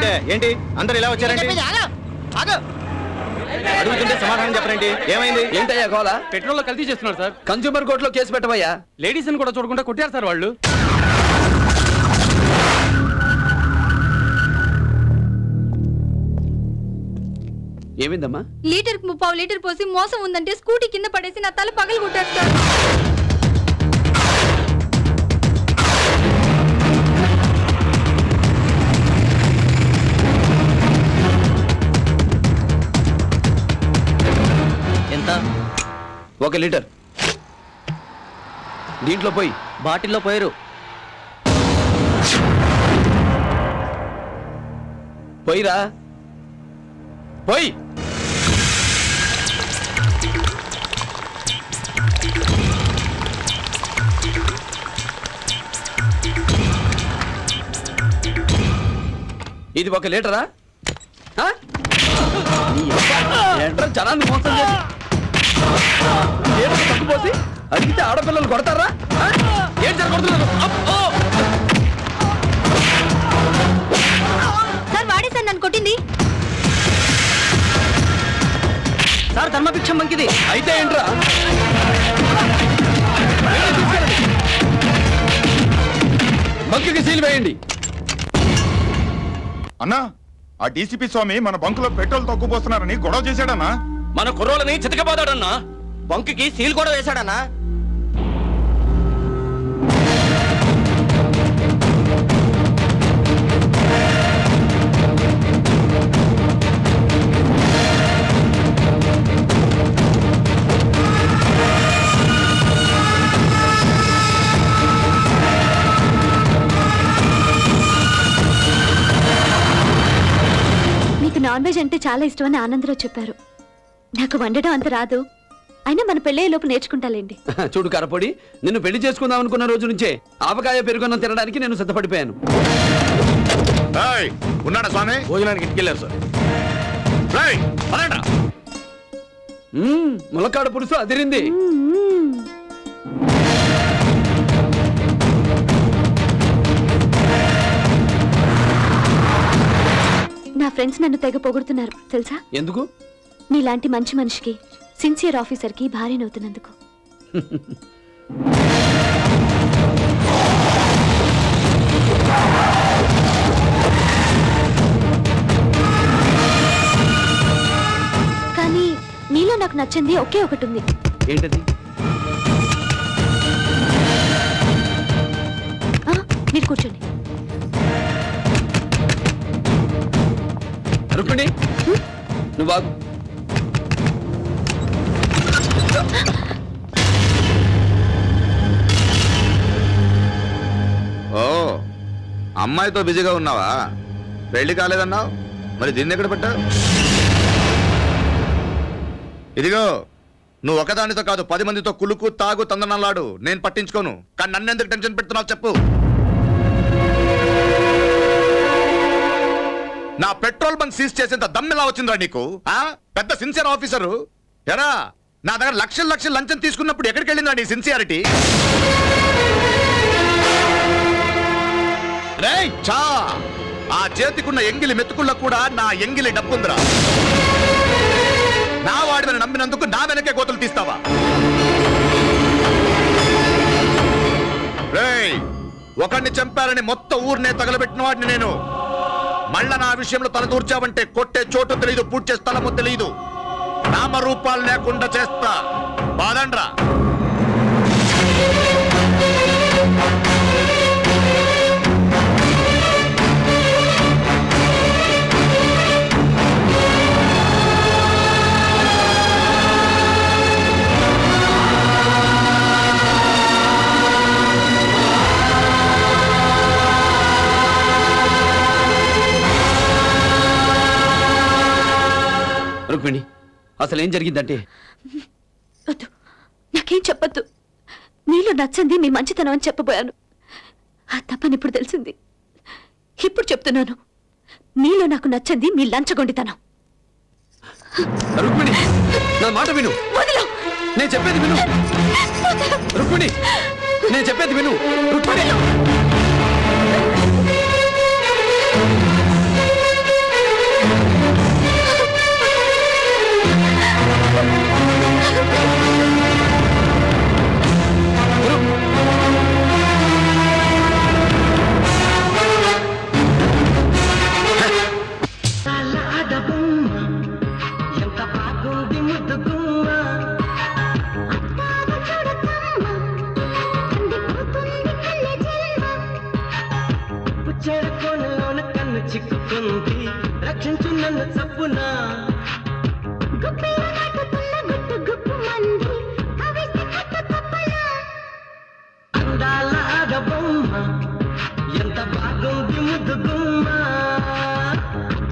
అయితే ఏంటి అందరు ఇలా వచ్చారండి? అడుగుతుంటే సమాధానం చెప్పరండి. ఏమైంది? ఏంటయ్యా గోలా? పెట్రోల్ లో కల్తీ చేస్తున్నారు సార్. కన్స్యూమర్ కోర్టులో కేసు పెట్టవయ్యా. లేడీస్ అని కూడా చూడకుండా కొట్టారు సార్ వాళ్ళు. ఏమైందమ్మా? లీటర్ కు 3 లీటర్ పోసి మోసం ఉందంటే స్కూటీ కింద పడేసి నా తల పగలు కొట్టారు సార్. ఎంత? 1 లీటర్. దీంట్లో పోయి. బాటిల్లో పోయారు. పోయిరా పోయి. ఇది 1 లీటరా? ఏంట్రా జనాన్ని మోసం చేసి లీటర్ తక్కుపోసి అడిగితే ఆడపిల్లలు కొడతారా? ఏం జరగకూడదు. సార్ వాడే సార్ నన్ను కొట్టింది. సార్ ధర్మభిక్షం మంకిది. అయితే ఏంట్రా? బంకుకి సీల్ వేయండి. అన్నా, ఆ డీసీపీ స్వామి మన బంకులో పెట్రోల్ తక్కువ పోస్తున్నారని గొడవ చేశాడన్నా. మన కుర్రోళ్ళని చితకబోదాడన్నా. బంకుకి సీల్ కూడా వేశాడన్నా. నాన్ వెజ్ అంటే చాలా ఇష్టమని ఆనందరావు చెప్పారు. నాకు వండడం అంత రాదు, అయినా మన పెళ్ళయ్యే లోపు నేర్చుకుంటాలేండి. చూడు కరపొడి, నిన్ను పెళ్లి చేసుకుందాం అనుకున్న రోజు నుంచే ఆవకాయ పెరుగున్న తినడానికి నేను సిద్ధపడిపోయాను. ఉన్నాడా స్వామి? భోజనానికి ఇంటికెళ్ళారు సార్. ములక్కాడ పులుసు అదిరింది. నా ఫ్రెండ్స్ నన్ను తెగ పొగుడుతున్నారు తెలుసా? ఎందుకు? నీలాంటి మంచి మనిషికి, సిన్సియర్ ఆఫీసర్ కి భార్యనవుతున్నందుకు. కానీ నీలో నాకు నచ్చింది ఒకే ఒకటి ఉంది. ఏంటది? మీరు కూర్చోండి. రుక్మిణి, నువ్వు బాగు. ఓ, అమ్మాయితో బిజీగా ఉన్నావా? పెళ్లి కాలేదన్నావు, మరి దీన్ని ఎక్కడ పెట్టావు? ఇదిగో, నువ్వు ఒకదానితో కాదు 10 మందితో కులుకు తాగు తందనలాడు, నేను పట్టించుకోను. కానీ నన్ను ఎందుకు టెన్షన్ పెడుతున్నావు చెప్పు. నా పెట్రోల్ బంక్ సీజ్ చేసేంత దమ్మెలా వచ్చిందిరా నీకు? పెద్ద సిన్సియర్ ఆఫీసరు ఎరా, నా దగ్గర లక్షల లక్షలు లంచం తీసుకున్నప్పుడు ఎక్కడికి వెళ్ళిందా నీ సిన్సియారిటీ? రేయ్ చా, ఆ చేతికున్న ఎంగిలి మెతుకుల్లో కూడా నా ఎంగిలి డబ్బుందిరా. నా వాడిని నమ్మినందుకు నా వెనకే కోతలు తీస్తావా? రేయ్, ఒకడిని చంపారని మొత్తం ఊరినే తగలబెట్టిన వాడిని నేను. మళ్ళా నా విషయంలో తలదూర్చావంటే కొట్టే చోటు తెలియదు, పూడ్చే స్థలము తెలియదు. నామరూపాలు లేకుండా చేస్తా. బాదండ్రా. రుక్మిణి, అసలు ఏం జరిగిందంటే? వద్దు, నాకేం చెప్పొద్దు. నీలో నచ్చింది మీ మంచితనం అని చెప్పబోయాను. ఆ తప్పని ఇప్పుడు తెలిసింది. ఇప్పుడు చెప్తున్నాను, నీలో నాకు నచ్చింది మీ లంచగొండితనం. రుక్మిణి, నా మాట విను. నేను చెప్పేది విను రుక్మిణి, నేను చెప్పేది విను రుక్మిణి. నా